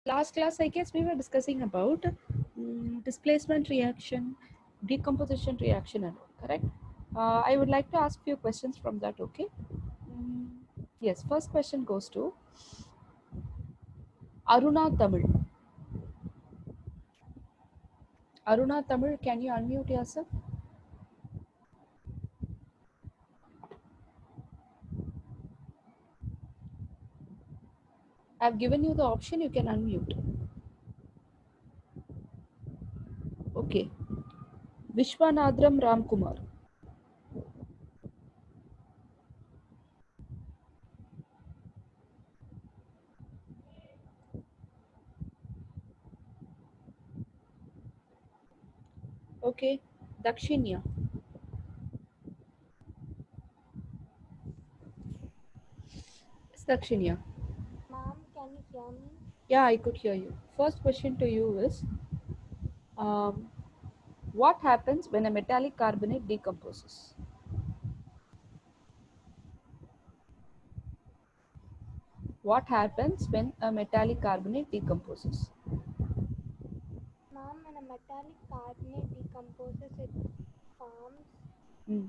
Last class, I guess we were discussing about displacement reaction, decomposition reaction, and all, correct? I would like to ask few questions from that. Okay. Mm, yes. First question goes to Aruna Tamil. Aruna Tamil, can you unmute yourself? I've given you the option. You can unmute. Okay. Vishwanadram Ramkumar. Okay. Dakshinya. It's Dakshinya. Ma'am, can you hear me? Yeah, I could hear you. First question to you is um, what happens when a metallic carbonate decomposes? What happens when a metallic carbonate decomposes? Ma'am, when a metallic carbonate decomposes, it forms Hmm.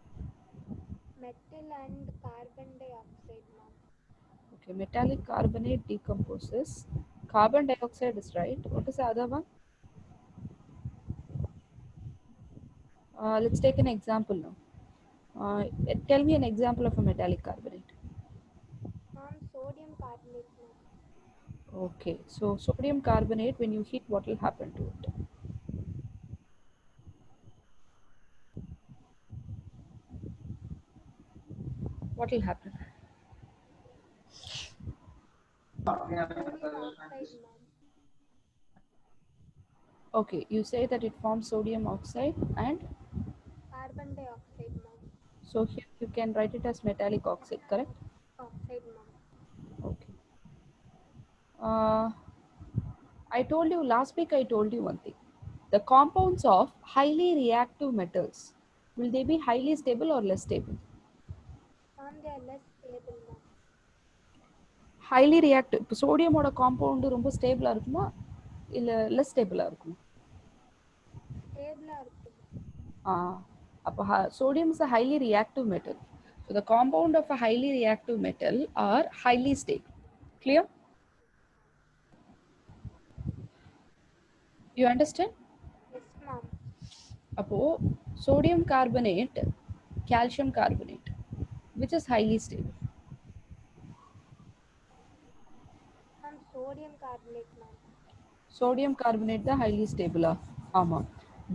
metal and carbon dioxide, ma'am. Okay, metallic carbonate decomposes. Carbon dioxide is right. What is the other one? Let's take an example now. Tell me an example of a metallic carbonate. Ma'am, sodium carbonate, ma'am. Okay, so sodium carbonate, when you heat, what will happen to it? What will happen? Sodium oxide, ma'am. Okay, you say that it forms sodium oxide, and Carbon dioxide, ma'am. so here you can write it as metallic oxide, correct? Metallic oxide, ma'am. Okay. Uh, I told you last week, I told you one thing. The compounds of highly reactive metals, will they be highly stable or less stable? Ma'am, they are less stable, ma'am. Highly reactive. இப்போ சோடியமோட compound ரொம்ப ஸ்டேபிளாக இருக்குமா இல்லை less ஸ்டேபிளாக இருக்குமா? Stable இருக்கும். அப்போ sodium is a highly reactive metal. So the compound of a highly reactive metal are highly stable. Clear? You understand? Yes, ma'am. அப்போ sodium carbonate, calcium carbonate, which is highly stable. Ma'am, sodium carbonate, ma'am. Sodium carbonate தான் highly stable. ஆமாம்.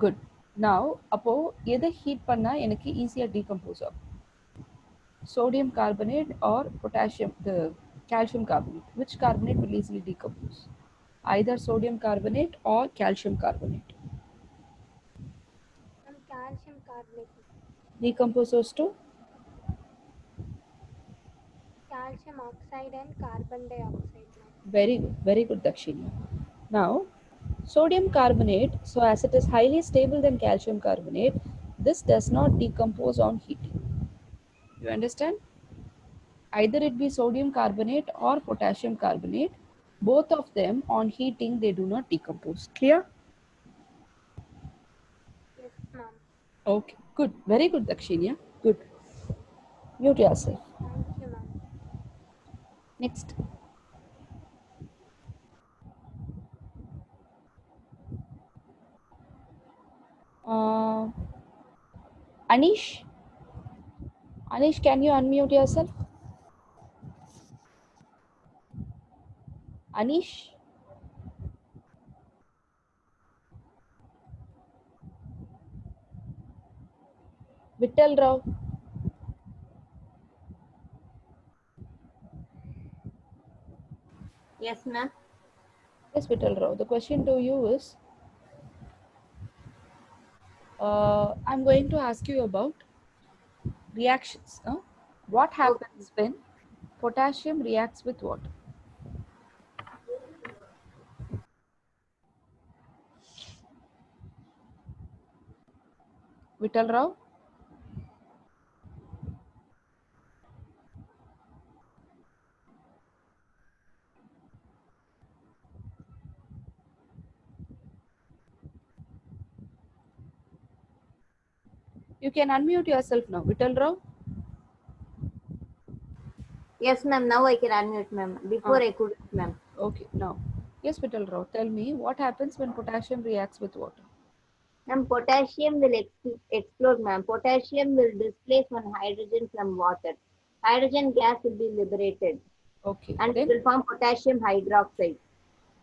Good. Now அப்போ எதை heat பண்ணா எனக்கு ஈஸியாக decompose ஆகும்? Sodium carbonate or potassium, the calcium carbonate. Which carbonate will easily decompose? Either sodium carbonate or calcium carbonate. Ma'am, calcium carbonate, ma'am. Decomposes to Calcium oxide and carbon dioxide, ma'am. very good, Dakshini. Now, sodium carbonate, so as it is highly stable than calcium carbonate, this does not decompose on heating. You understand? Either it be sodium carbonate or potassium carbonate, both of them on heating they do not decompose. Clear? Yes, ma'am. Okay, good. Very good, Dakshinia. Good. Mute yourself. Thank you, ma'am. Next. Uh, Anish. Anish, can you unmute yourself? Anish. Vittal Rao. Yes, ma'am. Yes, Vittal Rao. The question to you is, I'm going to ask you about reactions. What happens when potassium reacts with what? Vittal Rao? You can unmute yourself now. Vital Rao? Yes, ma'am. Now I can unmute, ma'am. Before I couldn't, ma'am. Okay, now. Yes, Vital Rao, tell me what happens when potassium reacts with water? Ma'am, potassium will explode, ma'am. Potassium will displace one hydrogen from water. Hydrogen gas will be liberated Okay, and it then will form potassium hydroxide,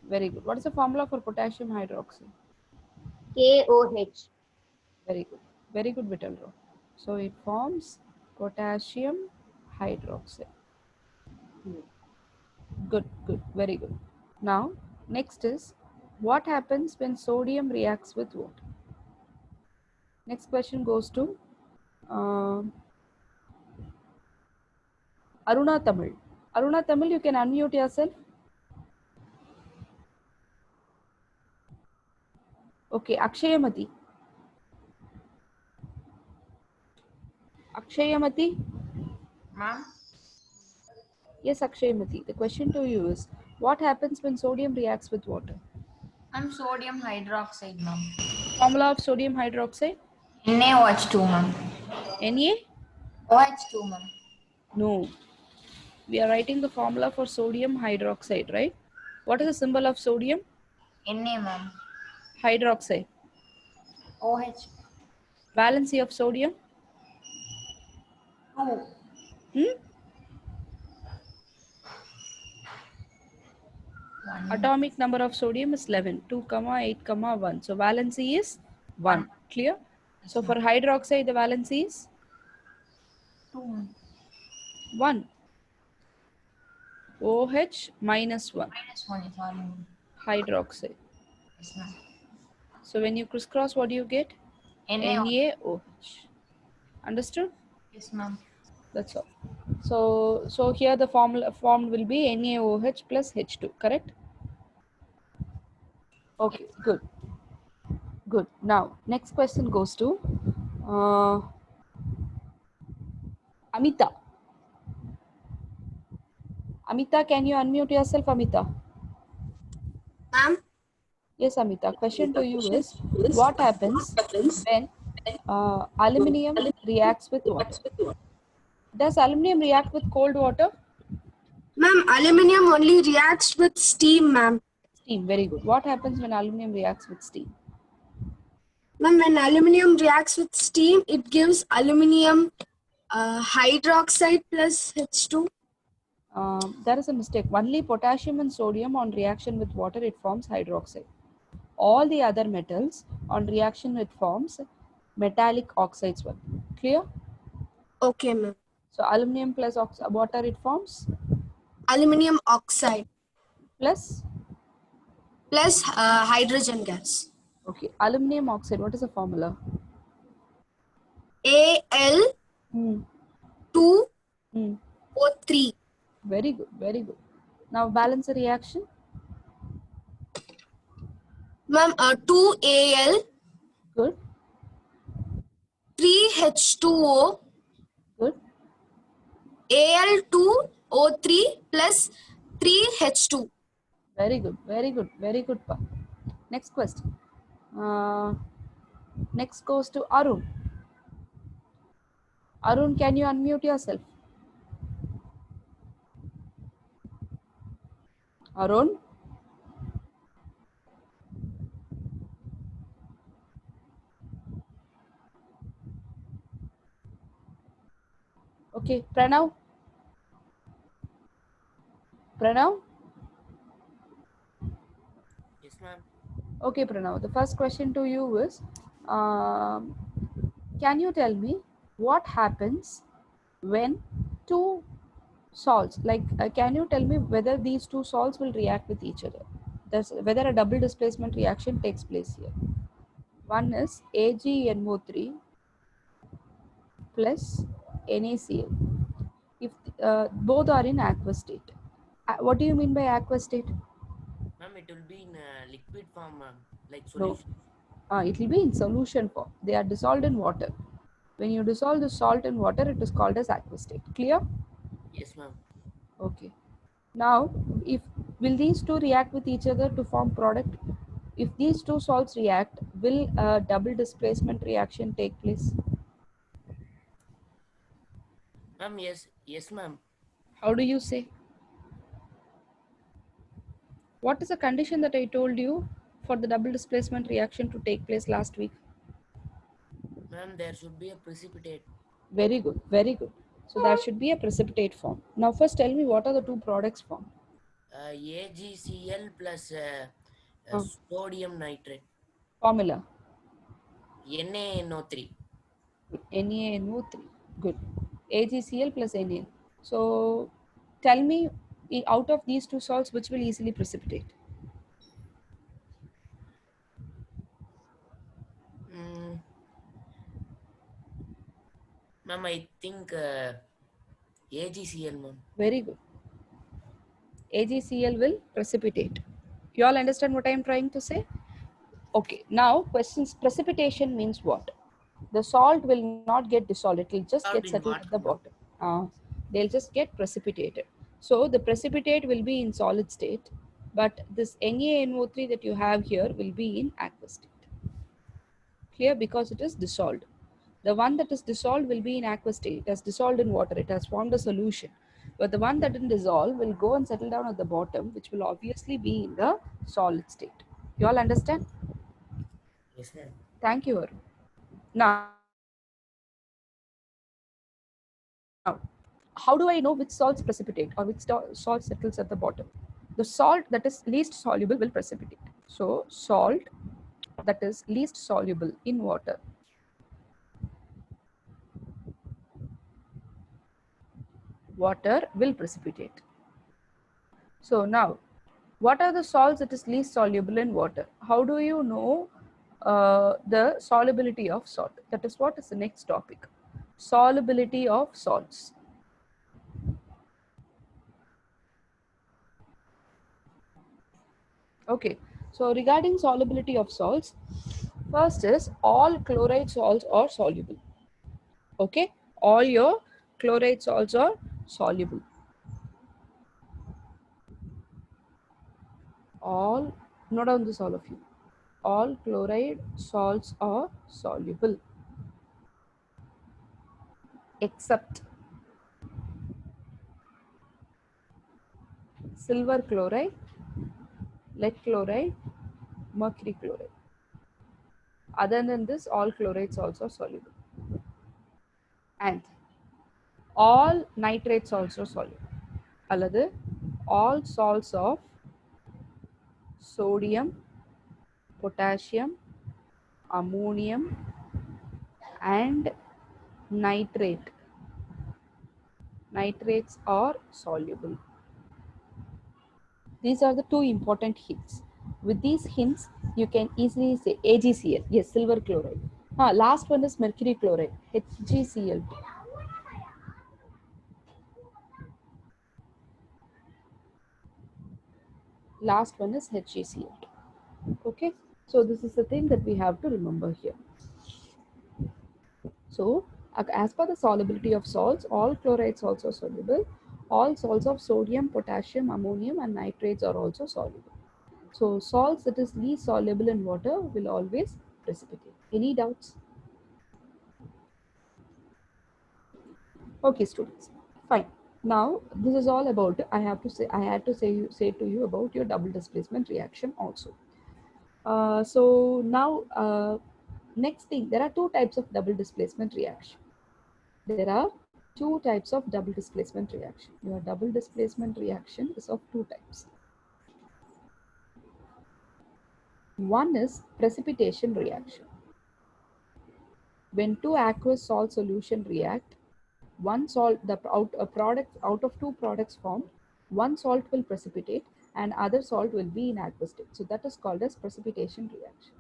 very good. What is the formula for potassium hydroxide? KOH. Very good. Very good, Vital Rao. So it forms potassium hydroxide. Good, good, very good. Now, next is what happens when sodium reacts with water? Next question goes to Aruna Tamil. Aruna Tamil, you can unmute yourself. Okay, Akshayamati. Akshayamati? Ma'am? Yes, Akshayamati. The question to you is what happens when sodium reacts with water? I'm sodium hydroxide, ma'am. Formula of sodium hydroxide? NaOH2, ma'am. Na? OH2, ma'am. No. We are writing the formula for sodium hydroxide, right? What is the symbol of sodium? Na, ma'am. Hydroxide. OH. Valency of sodium? 2. Hmm? Atomic number of sodium is 11. 2, 8, 1. So valency is 1. Clear? So for hydroxide, the valency is 2, ma'am. 1. OH minus 1. Minus 1 is all, ma'am. Hydroxide. Yes, ma'am. So when you crisscross, what do you get? NaOH. NaOH. Understood? Yes, ma'am. That's all. So here the formula formed will be NaOH plus H2, correct? Okay, good. Good. Now, next question goes to Amita. Amita, can you unmute yourself, Amita? Ma'am? Yes, Amita. Question to you is what happens when aluminum reacts with water? Does aluminum react with cold water? Ma'am, aluminium only reacts with steam, ma'am. Steam. Very good. What happens when aluminum reacts with steam? Ma'am, when aluminium reacts with steam, it gives aluminium hydroxide plus H2. There is a mistake. Only potassium and sodium on reaction with water, it forms hydroxide. All the other metals on reaction, it forms metallic oxides. One. Clear? Okay, ma'am. So aluminum plus water, it forms Aluminium oxide plus. plus hydrogen gas. Okay. Aluminum oxide. What is the formula? Al2O3. Hmm. Very good. Very good. Now balance the reaction. Ma'am, 2Al, Good. 3H2O, Good. Al2O3 plus 3H2. Very good. Very good. Very good. Pa. Next question. Next goes to Arun. Arun, can you unmute yourself? Arun? Okay, Pranav? Pranav? Yes, ma'am. Okay, Pranav. The first question to you is, can you tell me what happens when two salts, like can you tell me whether these two salts will react with each other? Whether a double displacement reaction takes place here. One is AgNO3 plus NaCl. If both are in aqueous state. What do you mean by aqueous state? Ma'am, it will be in liquid form, ma'am, like No. solution. It will be in solution form. They are dissolved in water. When you dissolve the salt in water, it is called as aqueous state. Clear? Yes, ma'am. Okay. Now, if will these two react with each other to form product? If these two salts react, will a double displacement reaction take place? Ma'am, yes, ma'am. How do you say? What is the condition that I told you for the double displacement reaction to take place last week? Ma'am, there should be a precipitate. Very good, very good. So there should be a precipitate form. Now first tell me what are the two products formed? AgCl plus Uh, sodium nitrate. Formula NaNO3. NaNO3. Good. AgCl plus Na. So tell me out of these two salts which will easily precipitate? Mm, ma'am, I think AgCl, ma'am. Very good. AgCl will precipitate. You all understand what I am trying to say? Okay. Now questions. Precipitation means what? The salt will not get dissolved. It will just Dissolved get in settled water, at the ma'am. bottom. They'll just get precipitated. So the precipitate will be in solid state, but this NaNO3 that you have here will be in aqueous state. Clear? Because it is dissolved. The one that is dissolved will be in aqueous state. It has dissolved in water. It has formed a solution. But the one that didn't dissolve will go and settle down at the bottom, which will obviously be in the solid state. You all understand? Yes, ma'am. Thank you, Arun. Now, how do I know which salts precipitate or which salt settles at the bottom? The salt that is least soluble will precipitate. So, salt that is least soluble in water will precipitate. So now, what are the salts that is least soluble in water? How do you know the solubility of salt? That is what is the next topic. Solubility of salts. Okay, so regarding solubility of salts, first is all chloride salts are soluble. Okay, all your chloride salts are soluble. All, note down this all of you. All chloride salts are soluble except silver chloride, lead chloride, mercury chloride. Other than this, all chlorides also soluble. And all nitrates also soluble. Alladhu, all salts of sodium, potassium, ammonium, and nitrate. Nitrates are soluble. These are the two important hints. With these hints, you can easily say AgCl, yes, silver chloride. Last one is mercury chloride, HgCl. Last one is HgCl. Okay, so this is the thing that we have to remember here. So, as per the solubility of salts, all chlorides also soluble. All salts of sodium, potassium, ammonium, and nitrates are also soluble. So, salts that is least soluble in water will always precipitate. Any doubts? Okay, students. Fine. Now, this is all about. I had to say to you about your double displacement reaction also. So now, next thing, there are two types of double displacement reaction. There are two types of double displacement reaction. Your double displacement reaction is of two types. One is precipitation reaction. When two aqueous salt solution react, one salt, a product out of two products formed, one salt will precipitate and other salt will be in aqueous state. So that is called as precipitation reaction.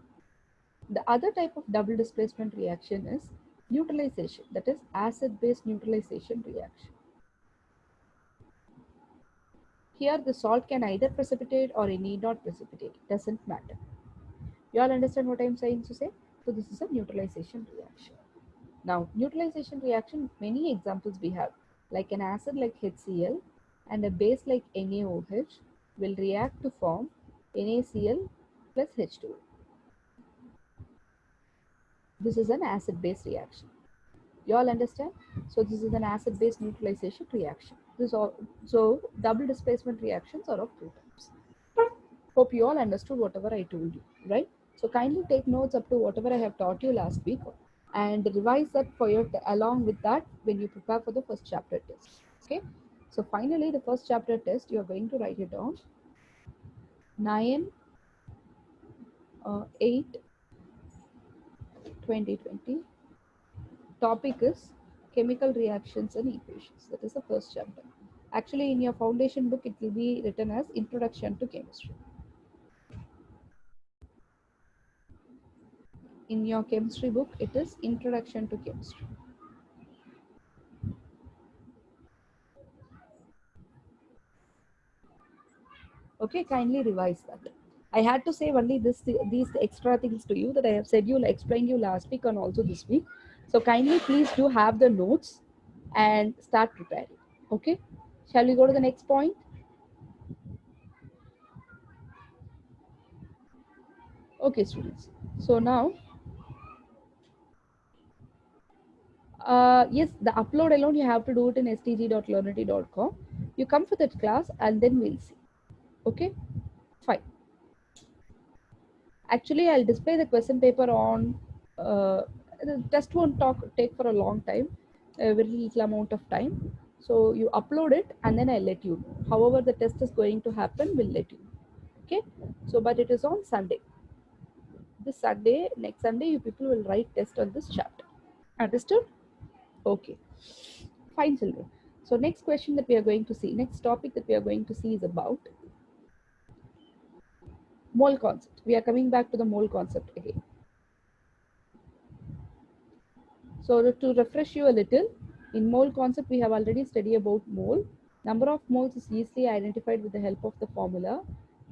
The other type of double displacement reaction is neutralization, that is acid-base neutralization reaction. Here the salt can either precipitate or it need not precipitate, doesn't matter. You all understand what I am saying to say? So this is a neutralization reaction. Now neutralization reaction, many examples we have, like an acid like HCl and a base like NaOH will react to form NaCl plus H2O. This is an acid-base reaction. You all understand? So this is an acid-base neutralization reaction. This all, so double displacement reactions are of two types. Hope you all understood whatever I told you, right? So kindly take notes up to whatever I have taught you last week and revise that for your along with that when you prepare for the first chapter test. Okay. So finally, the first chapter test, you are going to write it down. 9 8 2020. Topic is chemical reactions and equations. That is the first chapter. Actually, in your foundation book, it will be written as Introduction to Chemistry. In your chemistry book, it is Introduction to Chemistry. Okay, kindly revise that. I had to say only these extra things to you that I have said you, explained you last week and also this week. So kindly please do have the notes and start preparing. Okay, shall we go to the next point? Okay, students. So now, yes, the upload alone you have to do it in stg.learnity.com. You come for that class and then we'll see. Okay, fine. Actually, I'll display the question paper on. The test won't take for a long time, a very little amount of time. So you upload it and then I'll let you know. However, the test is going to happen, we'll let you know. Okay. So, but it is on Sunday. This Sunday, next Sunday, you people will write test on this chapter. Understood? Okay. Fine, children. So next question that we are going to see, next topic that we are going to see is about mole concept. We are coming back to the mole concept again. So to refresh you a little, in mole concept, we have already studied about mole. Number of moles is easily identified with the help of the formula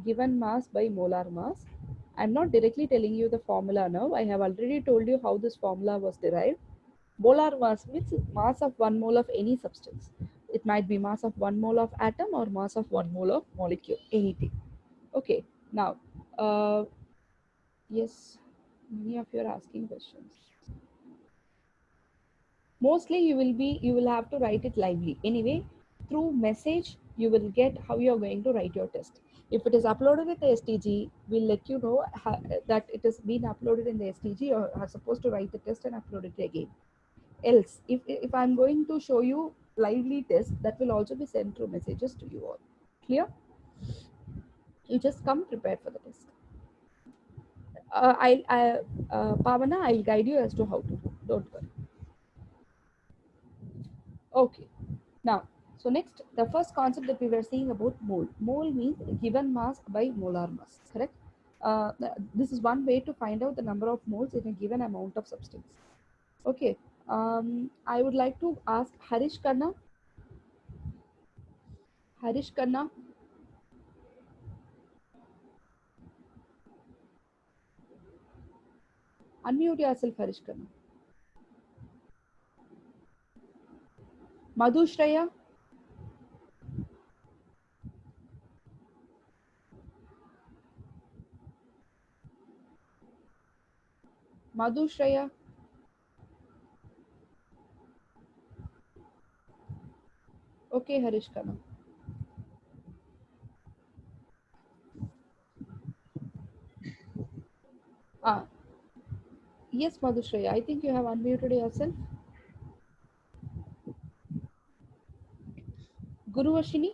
given mass by molar mass. I'm not directly telling you the formula now. I have already told you how this formula was derived. Molar mass means mass of 1 mole of any substance. It might be mass of 1 mole of atom or mass of 1 mole of molecule, anything. Okay, now, yes, many of you are asking questions. Mostly you will have to write it lively. Anyway, through message, you will get how you are going to write your test. If it is uploaded in the STG, we'll let you know that it has been uploaded in the STG or are supposed to write the test and upload it again. Else, if I'm going to show you lively test, that will also be sent through messages to you all. Clear? You just come prepared for the test. Pavana, I'll guide you as to how to do. Don't worry. Okay. Now, so next, the first concept that we were seeing about mole. Mole means given mass by molar mass, correct? This is one way to find out the number of moles in a given amount of substance. Okay. I would like to ask Harish Khanna. Harish Khanna. Unmute yourself, Harish Khanna. Madhu Shreya. Madhu Shreya. Okay, Harish Khanna. Yes, Madhu Shreya. I think you have unmuted yourself. Guru Ashini.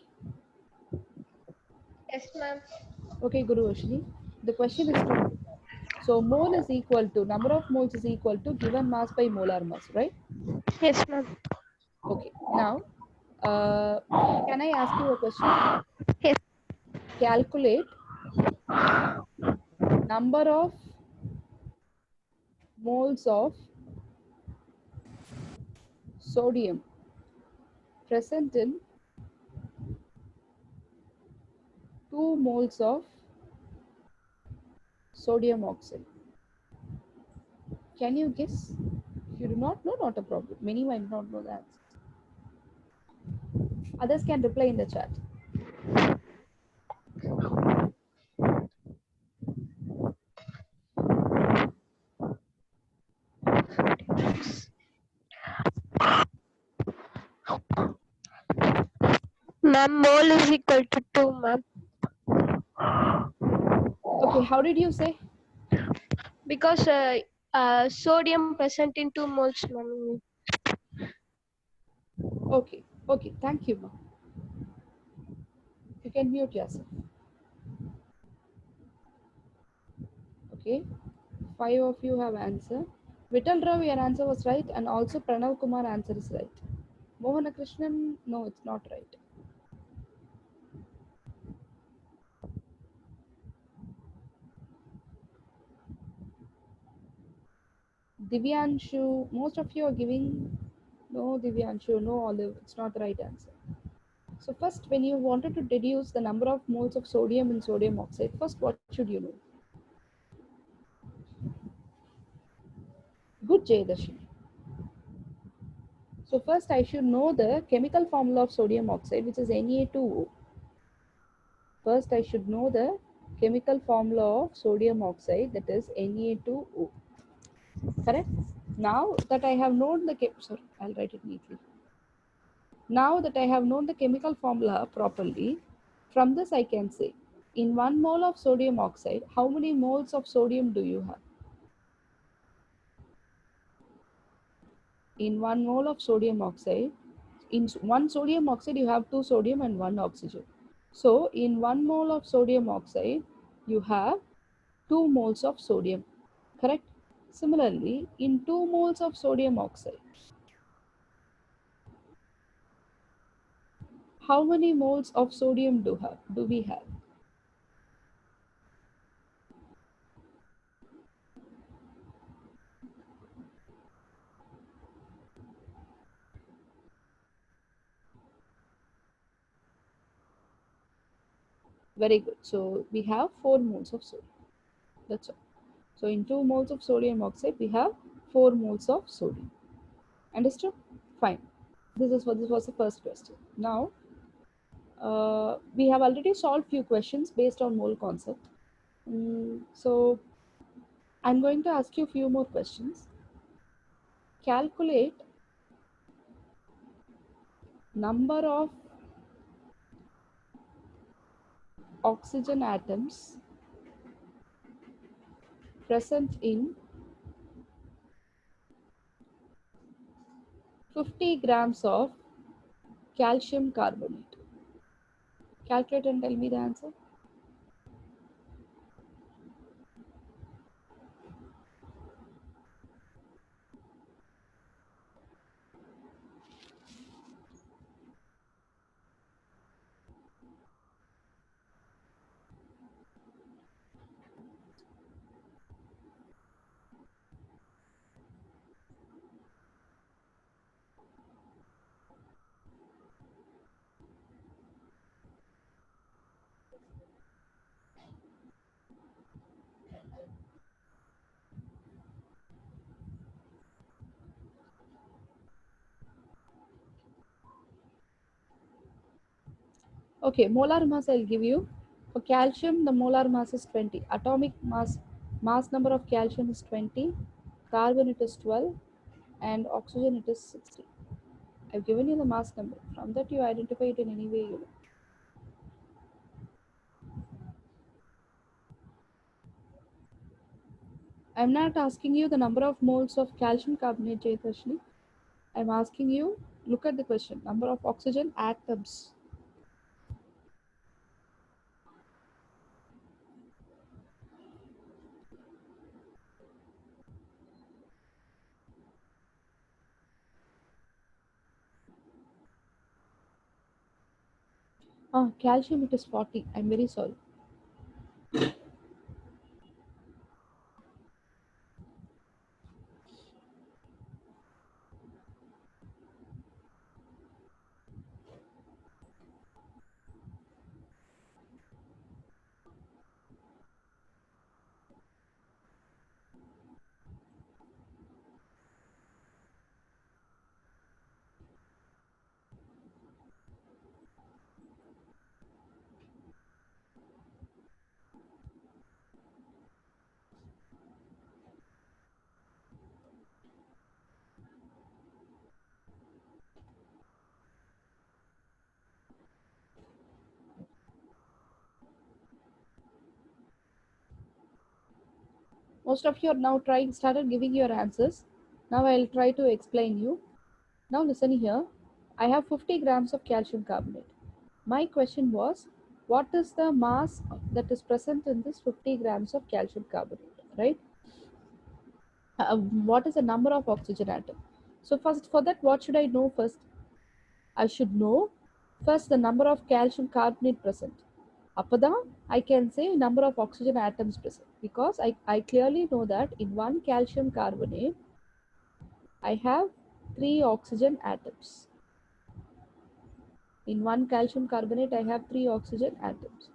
Yes, ma'am. Okay, Guru Ashini. The question is true. So mole is equal to, number of moles is equal to given mass by molar mass, right? Yes, ma'am. Okay. Now, can I ask you a question? Yes. Calculate number of moles of sodium present in 2 moles of sodium oxide. Can you guess? If you do not know, not a problem. Many might not know the answer. Others can reply in the chat. Ma'am, mole is equal to 2, ma'am. Okay, how did you say? Because sodium present in 2 moles, ma'am. Okay, okay, thank you, ma. You can mute yourself. Okay, 5 of you have answered. Vital Rao, your answer was right, and also Pranav Kumar answer is right. Mohana Krishnan, no, it's not right. Divyanshu, most of you are giving no Divyanshu, no Olive. It's not the right answer. So first, when you wanted to deduce the number of moles of sodium in sodium oxide, first what should you know? Good, Jayadashini. So first I should know the chemical formula of sodium oxide, which is Na2O. First I should know the chemical formula of sodium oxide, that is Na2O. Correct? Now that I have known the sorry, I'll write it neatly. Now that I have known the chemical formula properly, from this I can say, in 1 mole of sodium oxide, how many moles of sodium do you have? In 1 mole of sodium oxide, in 1 sodium oxide, you have 2 sodium and 1 oxygen. So in 1 mole of sodium oxide, you have 2 moles of sodium, correct? Similarly, in 2 moles of sodium oxide, how many moles of sodium do we have? Very good. So we have 4 moles of sodium. That's all. So in 2 moles of sodium oxide, we have 4 moles of sodium. Understood? Fine. This was the first question. Now, we have already solved few questions based on mole concept. So I'm going to ask you a few more questions. Calculate number of oxygen atoms present in 50 grams of calcium carbonate. Calculate and tell me the answer. Okay, molar mass I'll give you. For calcium, the molar mass is 20. Atomic mass number of calcium is 20. Carbon it is 12. And oxygen it is 60. I've given you the mass number. From that you identify it in any way you know. I'm not asking you the number of moles of calcium carbonate, Jayatashni. I'm asking you, look at the question, number of oxygen atoms. Calcium it is 40. I'm very sorry. Most of you are now started giving your answers. Now I'll try to explain you. Now listen here. I have 50 grams of calcium carbonate. My question was, what is the mass that is present in this 50 grams of calcium carbonate, right? What is the number of oxygen atom? So first, for that, what should I know first? I should know first the number of calcium carbonate present. Appada, I can say number of oxygen atoms present, because I clearly know that in one calcium carbonate, I have 3 oxygen atoms. In one calcium carbonate, I have 3 oxygen atoms.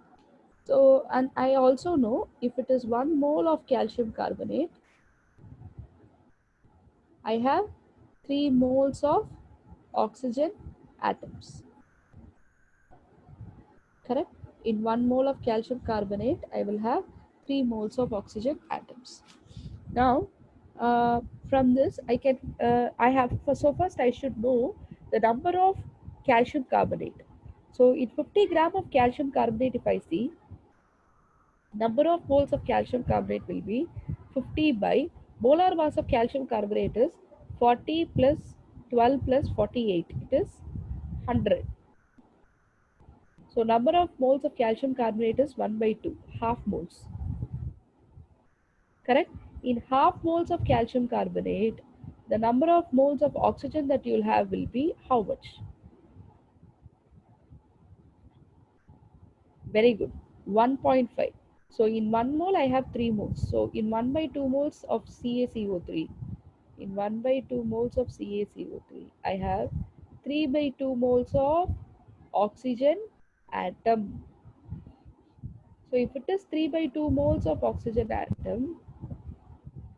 So, and I also know if it is 1 mole of calcium carbonate, I have 3 moles of oxygen atoms. Correct? In 1 mole of calcium carbonate, I will have 3 moles of oxygen atoms. Now, from this, so first I should know the number of calcium carbonate. So in 50 gram of calcium carbonate, if I see, number of moles of calcium carbonate will be 50 by molar mass of calcium carbonate is 40 plus 12 plus 48. It is 100. So number of moles of calcium carbonate is 1 by 2, half moles. Correct? In half moles of calcium carbonate, the number of moles of oxygen that you'll have will be how much? Very good. 1.5. So in 1 mole, I have 3 moles. So in 1 by 2 moles of CaCO3, in 1 by 2 moles of CaCO3, I have 3 by 2 moles of oxygen atom. So if it is 3 by 2 moles of oxygen atom,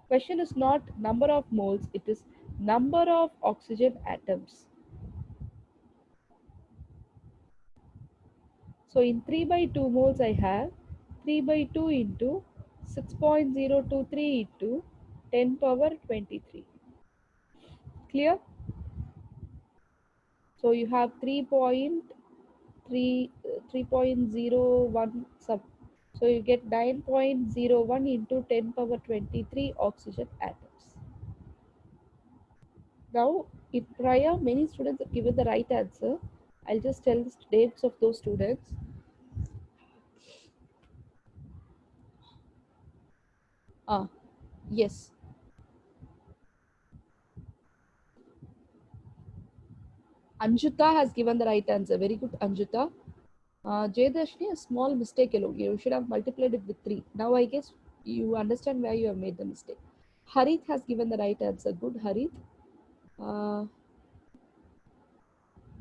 question is not number of moles, it is number of oxygen atoms. So in 3 by 2 moles, I have 3 by 2 into 6.023 into 10 power 23. Clear? So you have 3.01 sub. So you get 9.01 into 10 power 23 oxygen atoms. Now, in prior, many students have given the right answer. I'll just tell the names of those students. Yes. Anjuta has given the right answer. Very good, Anjuta. Jayadashni, a small mistake alone. You should have multiplied it with 3. Now I guess you understand where you have made the mistake. Harith has given the right answer. Good, Harith.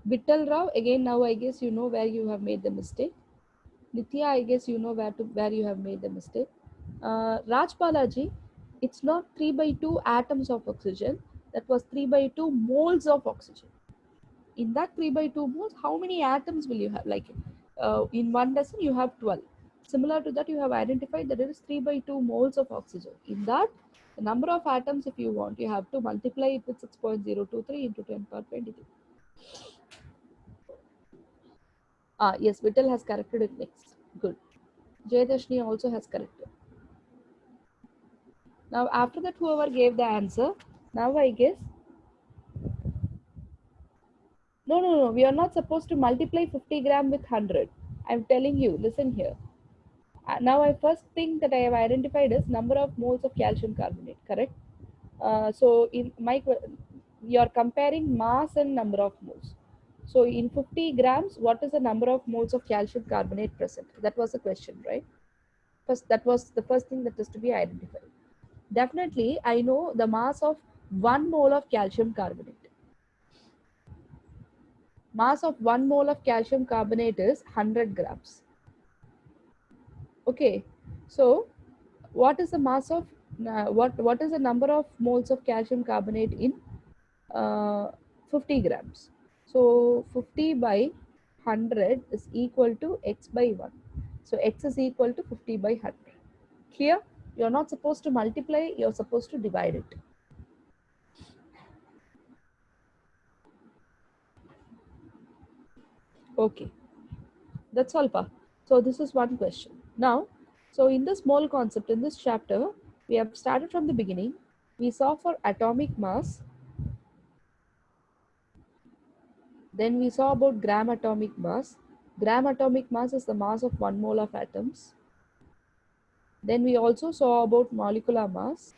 Vittal Rao, again now I guess you know where you have made the mistake. Nitya, I guess you know where you have made the mistake. Raj Balaji, it's not 3 by 2 atoms of oxygen. That was 3 by 2 moles of oxygen. In that 3 by 2 moles, how many atoms will you have? Like in 1 dozen, you have 12. Similar to that, you have identified that it is 3 by 2 moles of oxygen. In that, the number of atoms, if you want, you have to multiply it with 6.023 into 10 power 23. Yes, Vittal has corrected it next. Good. Jayadashni also has corrected. Now, after that, whoever gave the answer, now I guess. No. We are not supposed to multiply 50 gram with 100. I'm telling you, listen here. Now, I first thing that I have identified is number of moles of calcium carbonate, correct? So, in my, you're comparing mass and number of moles. So, in 50 grams, what is the number of moles of calcium carbonate present? That was the question, right? First, that was the first thing that is to be identified. Definitely, I know the mass of 1 mole of calcium carbonate. Mass of 1 mole of calcium carbonate is 100 grams. Okay, so what is the mass of what is the number of moles of calcium carbonate in 50 grams? So 50 by 100 is equal to x by 1. So x is equal to 50 by 100. Clear? You're not supposed to multiply, you're supposed to divide it. Okay, that's all, Pa. So this is one question. Now, so in this mole concept, in this chapter, We have started from the beginning. We saw for atomic mass, then we saw about gram atomic mass. Gram atomic mass is the mass of 1 mole of atoms. Then we also saw about molecular mass,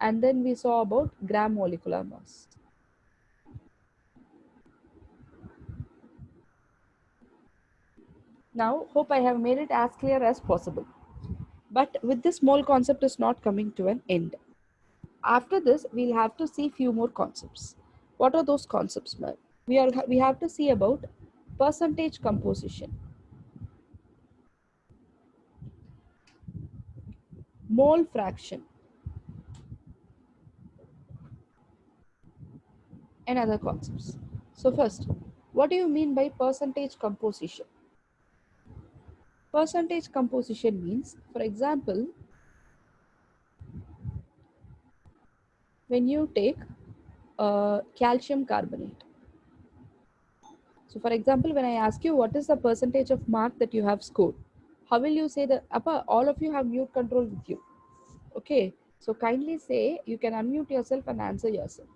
and then we saw about gram molecular mass. Now, hope I have made it as clear as possible. But with this mole concept is not coming to an end. After this, we'll have to see few more concepts. What are those concepts, ma'am? We have to see about percentage composition, mole fraction, and other concepts. So first, what do you mean by percentage composition? Percentage composition means, for example, when you take calcium carbonate. So for example, when I ask you what is the percentage of mark that you have scored, how will you say that? Appa, all of you have mute control with you. Okay, so kindly say, you can unmute yourself and answer yourself.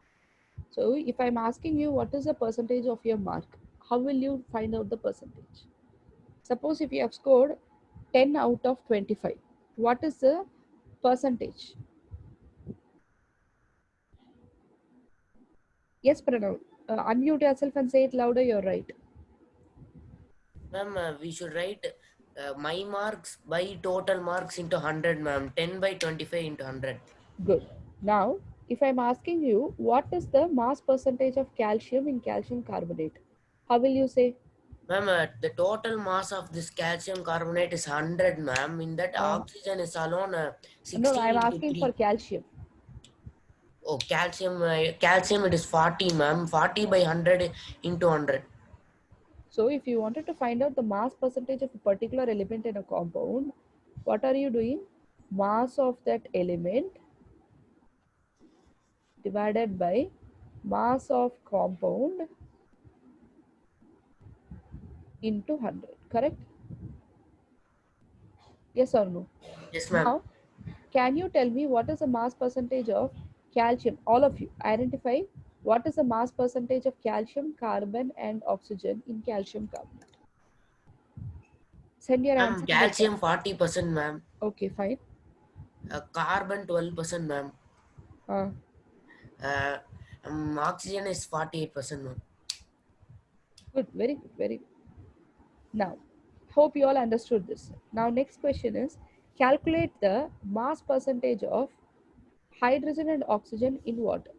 So if I'm asking you what is the percentage of your mark, how will you find out the percentage? Suppose if you have scored 10 out of 25, what is the percentage? Yes, Pranav, unmute yourself and say it louder, you're right. Ma'am, we should write my marks by total marks into 100, ma'am. 10 by 25 into 100. Good. Now, if I'm asking you, what is the mass percentage of calcium in calcium carbonate? How will you say? Ma'am, the total mass of this calcium carbonate is 100, ma'am. In that, Uh, oxygen is alone no, 60 I'm into asking for 3. calcium. Oh, calcium it is 40, ma'am. 40 by 100 into 100. So if you wanted to find out the mass percentage of a particular element in a compound, what are you doing? Mass of that element divided by mass of compound into 100, correct? Yes or no? Yes, ma'am. Now, can you tell me what is the mass percentage of calcium? All of you, identify what is the mass percentage of calcium, carbon, and oxygen in calcium carbonate. Send your Ma'am, answer in the chat. calcium 40%, ma'am. Okay, fine. Carbon 12%, ma'am. Uh, Uh, Oxygen is 48%, ma'am. good, very good, very good. Now, hope you all understood this. Now, next question is calculate the mass percentage of hydrogen and oxygen in water.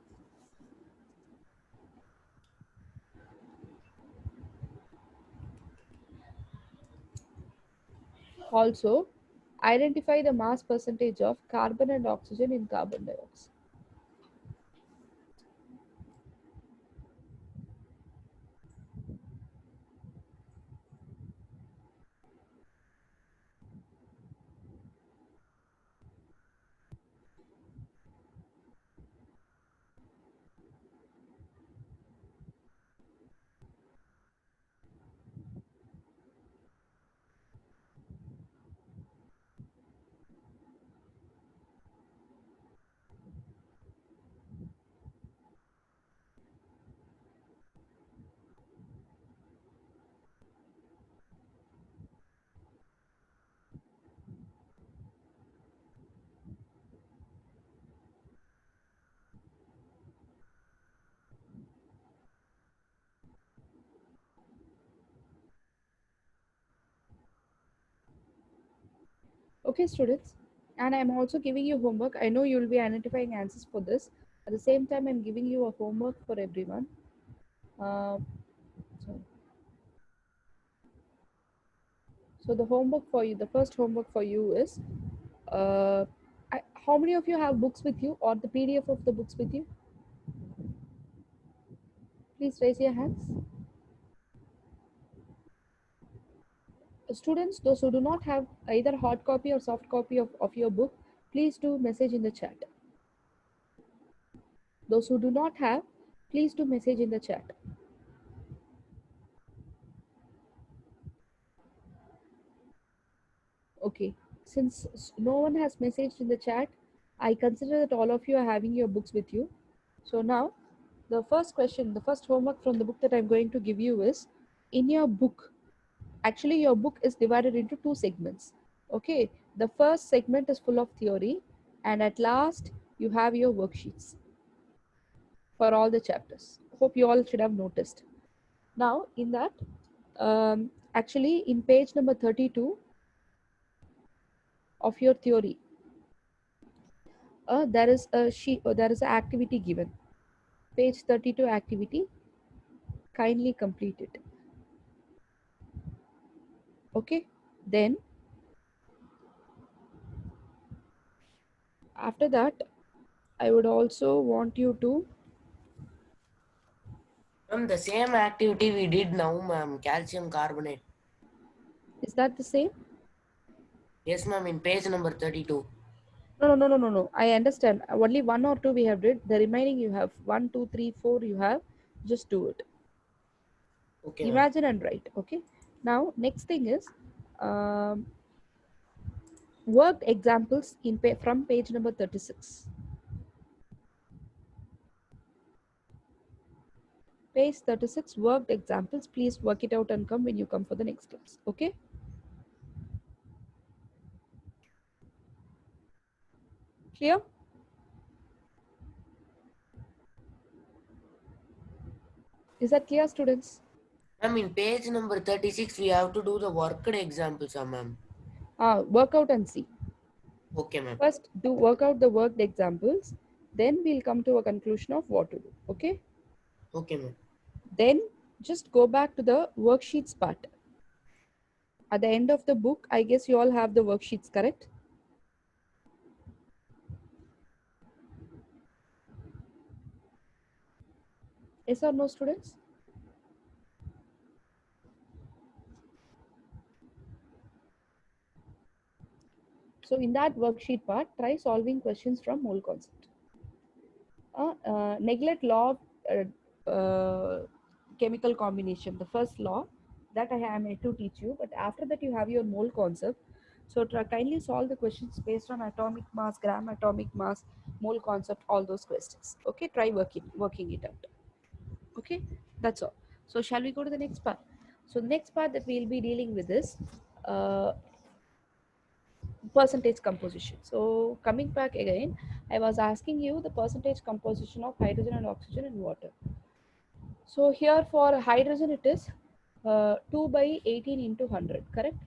Also, identify the mass percentage of carbon and oxygen in carbon dioxide. Okay, students, and I'm also giving you homework. I know you'll be identifying answers for this. At the same time, I'm giving you a homework for everyone. Sorry. So the homework for you, the first homework for you is, uh, how many of you have books with you or the PDF of the books with you? Please raise your hands. Students, those who do not have either hard copy or soft copy of your book, please do message in the chat. Those who do not have, please do message in the chat. Okay, since no one has messaged in the chat, I consider that all of you are having your books with you. So now, the first question, the first homework from the book that I'm going to give you is, in your book, actually your book is divided into two segments. Okay, the first segment is full of theory, and at last you have your worksheets for all the chapters. Hope you all should have noticed. Now, in that, actually in page number 32 of your theory, there is a sheet, there is an activity given. Page 32 activity, kindly complete it. Okay, then after that, I would also want you to, Ma'am, the same activity we did now, ma'am. Calcium carbonate. is that the same? Yes, ma'am. In page number 32. No. I understand. Only one or two we have did. The remaining you have 1, 2, 3, 4 you have. Just do it. Okay, ma'am. Imagine and write. Okay. Now, next thing is um, worked examples in from page number 36. Page 36, worked examples. Please work it out and come when you come for the next class. Okay. Clear? Is that clear, students? Ma'am, in page number 36, we have to do the worked examples, ma'am. Work out and see. Okay, ma'am. First, do work out the worked examples. Then we'll come to a conclusion of what to do. Okay. Okay, ma'am. Then just go back to the worksheets part. At the end of the book, I guess you all have the worksheets, correct? Yes or no, students? So in that worksheet part, try solving questions from mole concept. Neglect law of chemical combination, the first law that I am yet to teach you, but after that you have your mole concept. So kindly solve the questions based on atomic mass, gram atomic mass, mole concept, all those questions. Okay, try working it out. Okay, that's all. So shall we go to the next part? So the next part that we'll be dealing with is percentage composition. So coming back again, I was asking you the percentage composition of hydrogen and oxygen in water. So here for hydrogen it is 2 by 18 into 100, correct?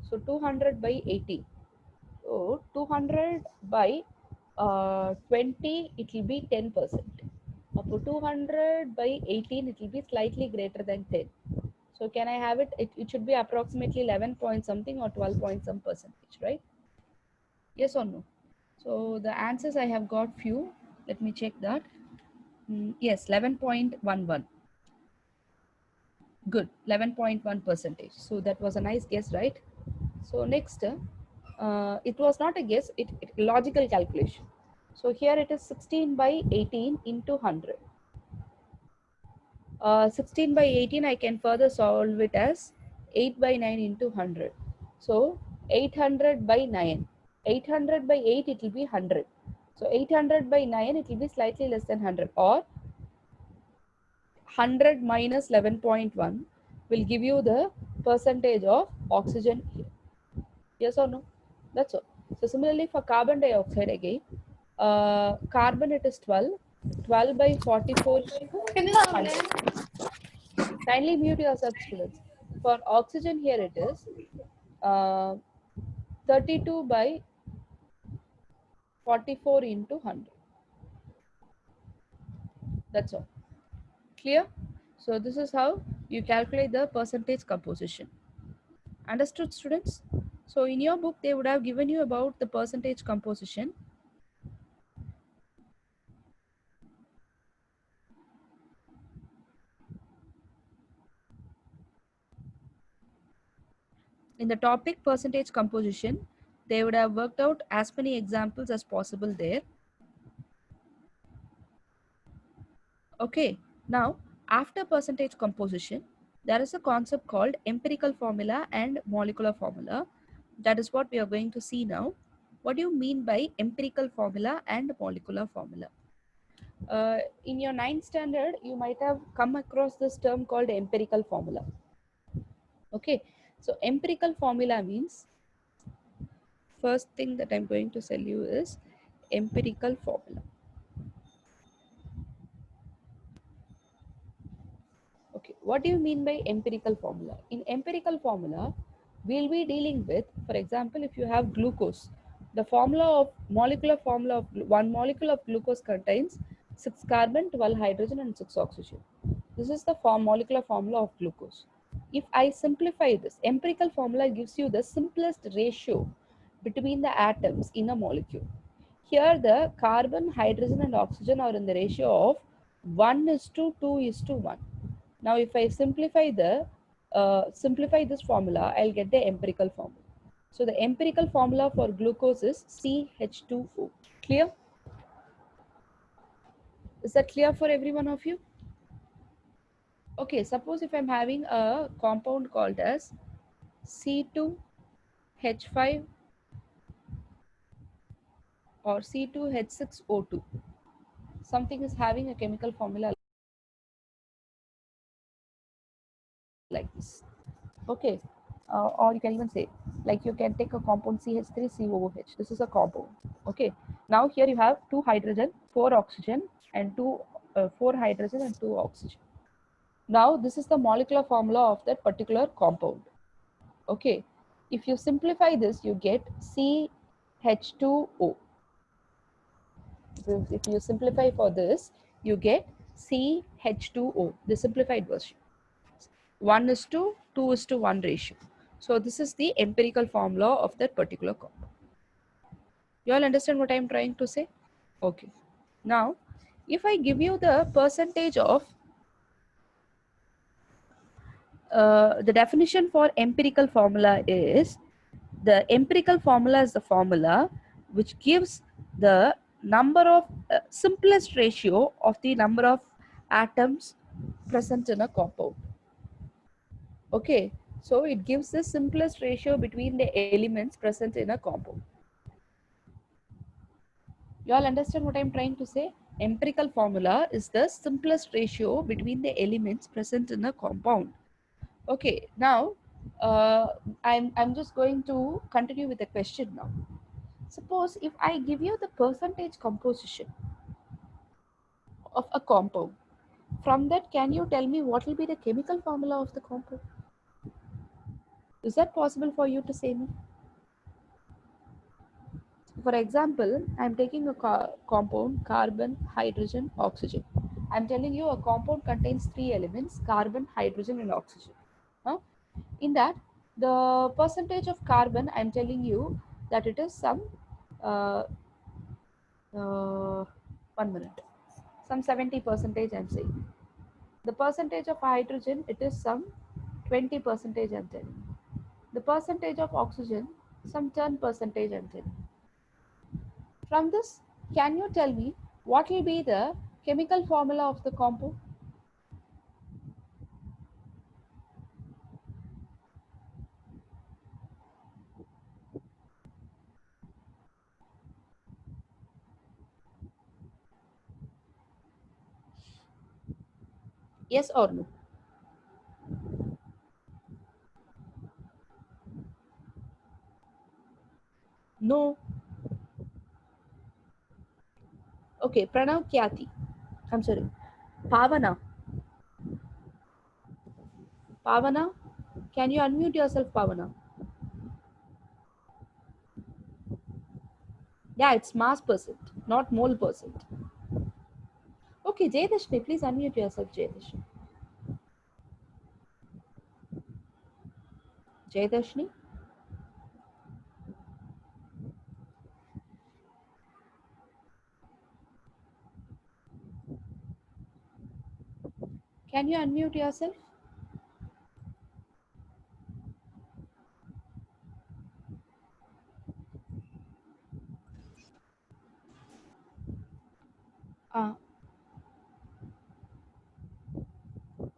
So 200 by 80. So 200 by 20, it will be 10%. For 200 by 18, it will be slightly greater than 10. So can I have it? It should be approximately 11 point something or 12 point some percentage, right? Yes or no? So the answers I have got few. Let me check that. Yes, 11.11. Good, 11.1 percentage. So that was a nice guess, right? So next, it was not a guess, it logical calculation. So here it is 16 by 18 into 100. 16 by 18, I can further solve it as 8 by 9 into 100. So 800 by 9. 800 by 8, it will be 100. So 800 by 9, it will be slightly less than 100. Or 100 minus 11.1 will give you the percentage of oxygen here. Yes or no? That's all. So similarly for carbon dioxide again, carbon it is 12. 12 by 44 is 100. Kindly mute yourself, students. For oxygen here it is 32 by 44 into 100. That's all. Clear? So this is how you calculate the percentage composition. Understood, students? So in your book, they would have given you about the percentage composition. In the topic percentage composition, they would have worked out as many examples as possible there. Okay, now after percentage composition, there is a concept called empirical formula and molecular formula. That is what we are going to see now. What do you mean by empirical formula and molecular formula? In your 9th standard, you might have come across this term called empirical formula. Okay, so empirical formula means, first thing that I'm going to tell you is empirical formula. Okay, what do you mean by empirical formula? In empirical formula, we'll be dealing with, for example, if you have glucose, the molecular formula of one molecule of glucose contains 6 carbon, 12 hydrogen, and 6 oxygen. This is the molecular formula of glucose. If I simplify this, empirical formula gives you the simplest ratio between the atoms in a molecule. Here, the carbon, hydrogen, and oxygen are in the ratio of 1:2:1. Now, if I simplify this formula, I'll get the empirical formula. So the empirical formula for glucose is CH2O. Clear? Is that clear for every one of you? Okay, suppose if I'm having a compound called as C2H5 or C2H6O2. Something is having a chemical formula like this. Okay, or you can even say, like you can take a compound CH3COOH. This is a compound. Okay, now here you have 2 hydrogen, 4 oxygen, and 4 hydrogen and 2 oxygen. Now this is the molecular formula of that particular compound. Okay, if you simplify this, you get CH2O. If you simplify for this, you get CH2O, the simplified version. 1:2:1 ratio. So this is the empirical formula of that particular compound. You all understand what I am trying to say? Okay. Now, if I give you the percentage of the definition for empirical formula is, the empirical formula is the formula which gives the number of simplest ratio of the number of atoms present in a compound. Okay, so it gives the simplest ratio between the elements present in a compound. You all understand what I'm trying to say? Empirical formula is the simplest ratio between the elements present in a compound. Okay, now I'm just going to continue with the question now. Suppose if I give you the percentage composition of a compound, from that can you tell me what will be the chemical formula of the compound? Is that possible for you to say me? For example, I'm taking a compound, carbon, hydrogen, oxygen. I'm telling you a compound contains 3 elements, carbon, hydrogen, and oxygen. Huh? In that, the percentage of carbon, I'm telling you that it is some, uh, 1 minute, some 70% I'm saying. The percentage of hydrogen, it is some 20% I'm telling. The percentage of oxygen, some 10% I'm telling. From this, can you tell me what will be the chemical formula of the compound? Yes or no? No. Okay, Pranav Kyati. I'm sorry. Pavana. Pavana, can you unmute yourself, Pavana? Yeah, it's mass percent, not mole percent. Okay, Jayadashni, please unmute yourself, Jayadashni. Jayadashni? Can you unmute yourself? Uh,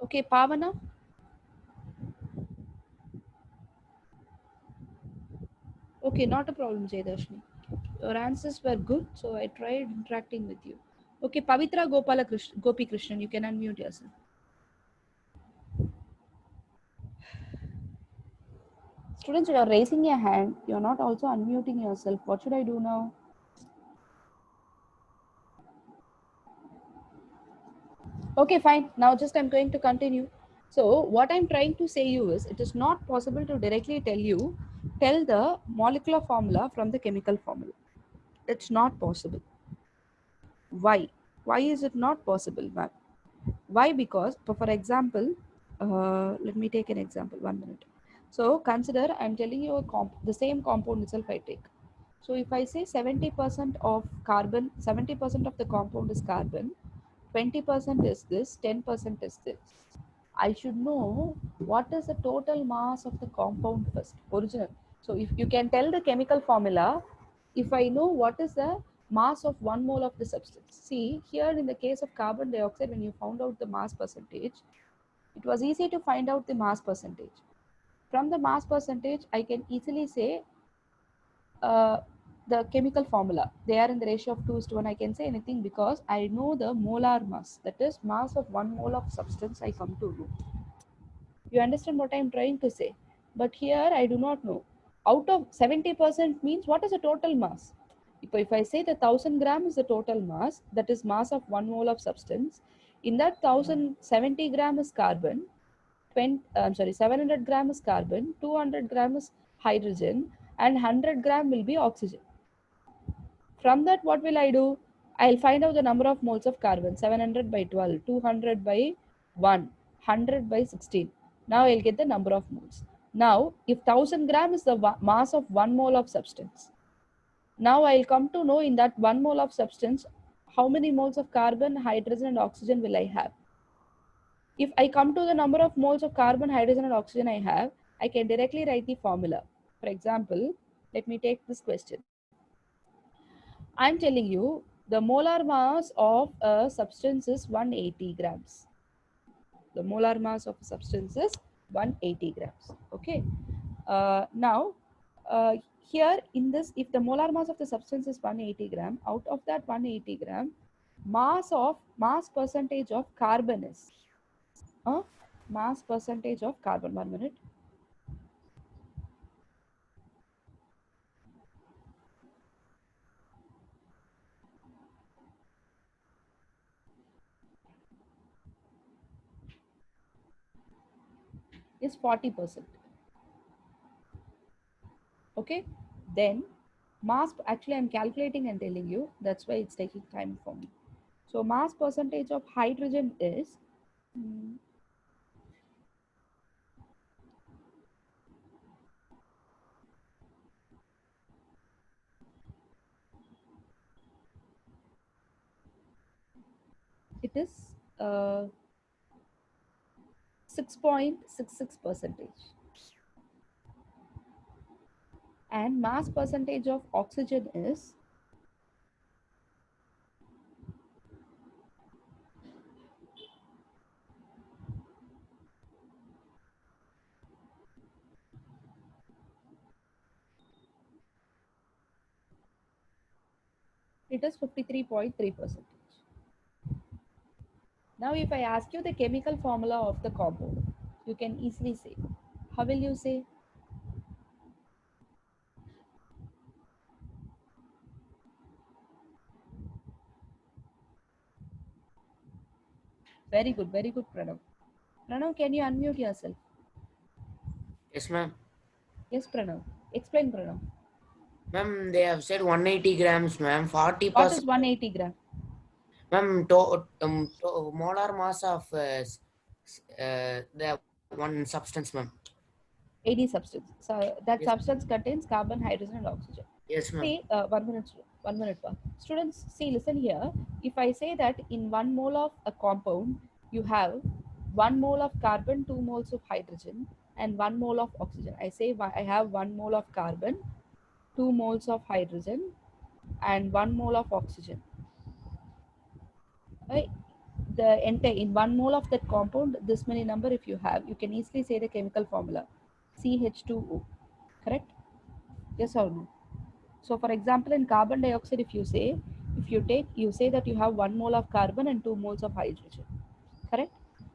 okay, Pavana? Okay, not a problem, Jaydarshini. Your answers were good, so I tried interacting with you. Okay, Pavitra Gopi Krishnan, you can unmute yourself. Students, you are raising your hand. You are not also unmuting yourself. What should I do now? Okay, fine. Now just I'm going to continue. So what I'm trying to say you is it is not possible to directly tell the molecular formula from the chemical formula. It's not possible. Why? Why is it not possible, ma'am? Why? Because, for example, let me take an example, 1 minute. So consider I'm telling you the same compound itself I take. So if I say 70% of carbon, 70% of the compound is carbon, 20% is this, 10% is this. I should know what is the total mass of the compound first, original. So if you can tell the chemical formula, if I know what is the mass of 1 mole of the substance. See, here in the case of carbon dioxide, when you found out the mass percentage, it was easy to find out the mass percentage. From the mass percentage, I can easily say the chemical formula. They are in the ratio of 2:1. I can say anything because I know the molar mass. That is mass of 1 mole of substance I come to know. You understand what I am trying to say? But here I do not know. Out of 70% means what is the total mass? If I say the 1000 gram is the total mass, that is mass of 1 mole of substance. In that 1070 gram is carbon, 700 gram is carbon, 200 gram is hydrogen, and 100 gram will be oxygen. From that, what will I do? I'll find out the number of moles of carbon, 700 by 12, 200 by 1, 100 by 16. Now I'll get the number of moles. Now, if 1000 gram is the mass of 1 mole of substance, now I'll come to know in that 1 mole of substance, how many moles of carbon, hydrogen, and oxygen will I have? If I come to the number of moles of carbon, hydrogen, and oxygen I have, I can directly write the formula. For example, let me take this question. I'm telling you the molar mass of a substance is 180 grams. The molar mass of a substance is 180 grams. Okay. Now, here in this, if the molar mass of the substance is 180 gram, out of that 180 gram, mass percentage of carbon is mass percentage of carbon. 1 minute. Is 40%. Okay, then mass, actually I'm calculating and telling you, that's why it's taking time for me. So mass percentage of hydrogen is it is 6.66%. And mass percentage of oxygen is it is 53.3%. Now if I ask you the chemical formula of the compound, you can easily say. How will you say? Very good, Pranav. Pranav, can you unmute yourself? Yes, ma'am. Yes, Pranav. Explain, Pranav. Ma'am, they have said 180 grams, ma'am. 40%. What is 180 gram? Ma'am, molar mass of the one substance, ma'am. 80 substance. So that Yes. substance contains carbon, hydrogen, and oxygen. Yes, ma'am. See, 1 minute, 1 minute. Students, see, listen here. If I say that in 1 mole of a compound, you have 1 mole of carbon, 2 moles of hydrogen, and 1 mole of oxygen. I say I have 1 mole of carbon, 2 moles of hydrogen, and 1 mole of oxygen. Right? The entire in 1 mole of that compound, this many number if you have, you can easily say the chemical formula, CH2O. Correct? Yes or no? So for example, in carbon dioxide, if you say that you have 1 mole of carbon and 2 moles of hydrogen, correct?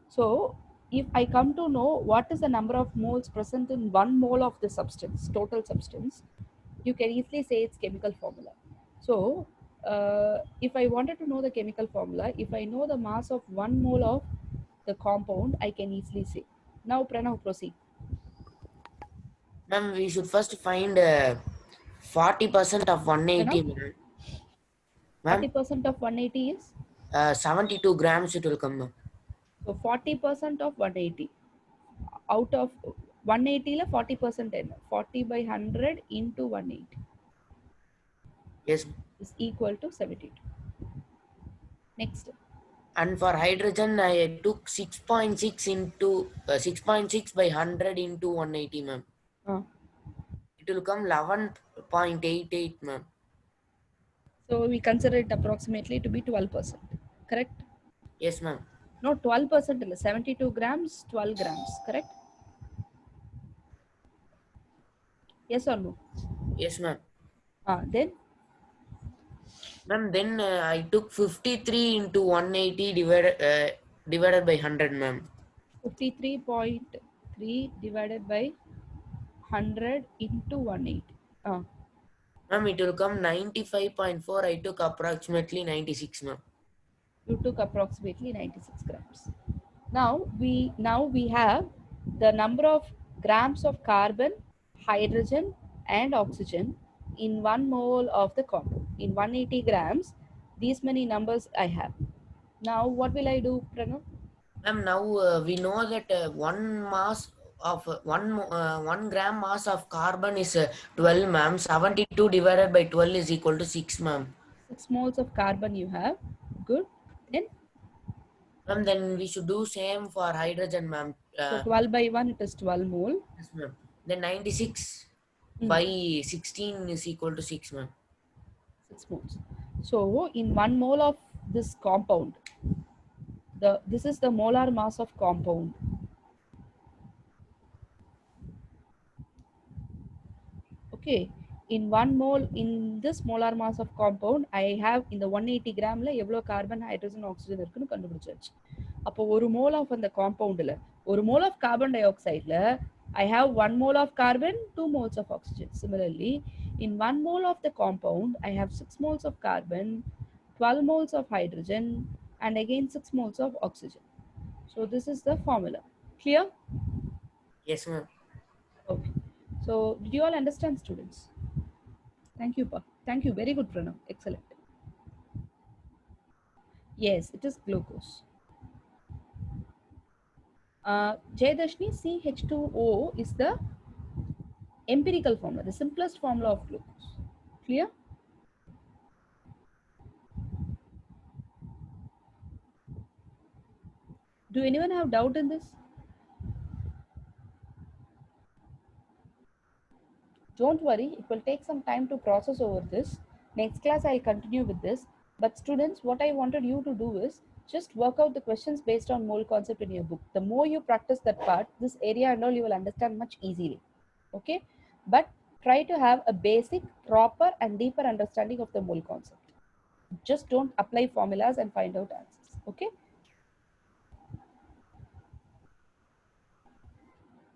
So if I come to know what is the number of moles present in 1 mole of the substance, total substance, you can easily say its chemical formula. So if I wanted to know the chemical formula, if I know the mass of 1 mole of the compound, I can easily say. Now Pranav, proceed. Ma'am, we should first find 40% of 180, Pranav, ma'am. Ma'am, 40% of 180 is? 72 grams it will come, ma'am. So 40% of 180. Out of 180 la 40% என்ன? 40 by 100 into 180 Yes. is equal to 72. Next. And for hydrogen, I took 6.6 into 6.6 by 100 into 180, ma'am. Uh, It will come 11.88, ma'am. so we consider it approximately to be 12%. Correct? Yes, ma'am. No, 12% illa, 72 grams, 12 grams. Correct? Yes or no? Yes, ma'am. Then Ma'am, then I took 53 into 180 divided by 100, ma'am. 53.3 divided by 100 into 180. Ma'am, it will come 95.4. I took approximately 96, ma'am. You took approximately 96 grams. Now we have the number of grams of carbon, hydrogen, and oxygen in 1 mole of the compound. In 180 grams, these many numbers I have. Now what will I do, Pranav? Ma'am, now we know that one mass of 1 gram mass of carbon is 12, ma'am. 72 divided by 12 is equal to 6, ma'am. 6 moles of carbon you have. Good. Then Ma'am, then we should do same for hydrogen, ma'am. so 12 by 1 it is 12 mole. Yes, ma'am. Then 96 Hmm. by 16 is equal to 6, ma'am. 6 moles. So in 1 mole of this compound, this is the molar mass of compound. Okay, in 1 mole, in this molar mass of compound, I have in the 180 gram la எவ்வளோ carbon hydrogen oxygen இருக்குன்னு கண்டுபிடிச்சாச்சு. அப்போ ஒரு mole of அந்த காம்பவுண்டில் ஒரு mole of carbon டை ஆக்சைடில் I have 1 mole of carbon, 2 moles of oxygen. Similarly, in 1 mole of the compound, I have 6 moles of carbon, 12 moles of hydrogen, and again 6 moles of oxygen. So this is the formula. Clear? Yes, ma'am. Okay. So did you all understand, students? Thank you, Pa. Thank you. Very good, Pranav. Excellent. Yes, it is glucose. Jayadashni, CH2O is the empirical formula, the simplest formula of glucose. Clear? Do anyone have doubt in this? Don't worry, it will take some time to process over this. Next class, I'll continue with this. But students, what I wanted you to do is just work out the questions based on mole concept in your book. The more you practice that part, this area and all you will understand much easily. Okay? But try to have a basic, proper, and deeper understanding of the mole concept. Just don't apply formulas and find out answers. Okay?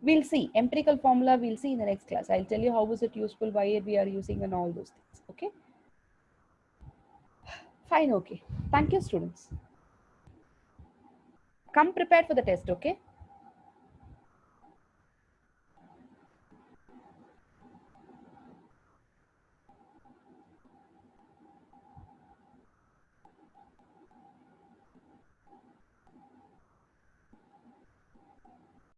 We'll see empirical formula. We'll see in the next class. I'll tell you how is it useful, why we are using, and all those things. Okay? Fine. Okay. Thank you, students. Come prepared for the test. Okay?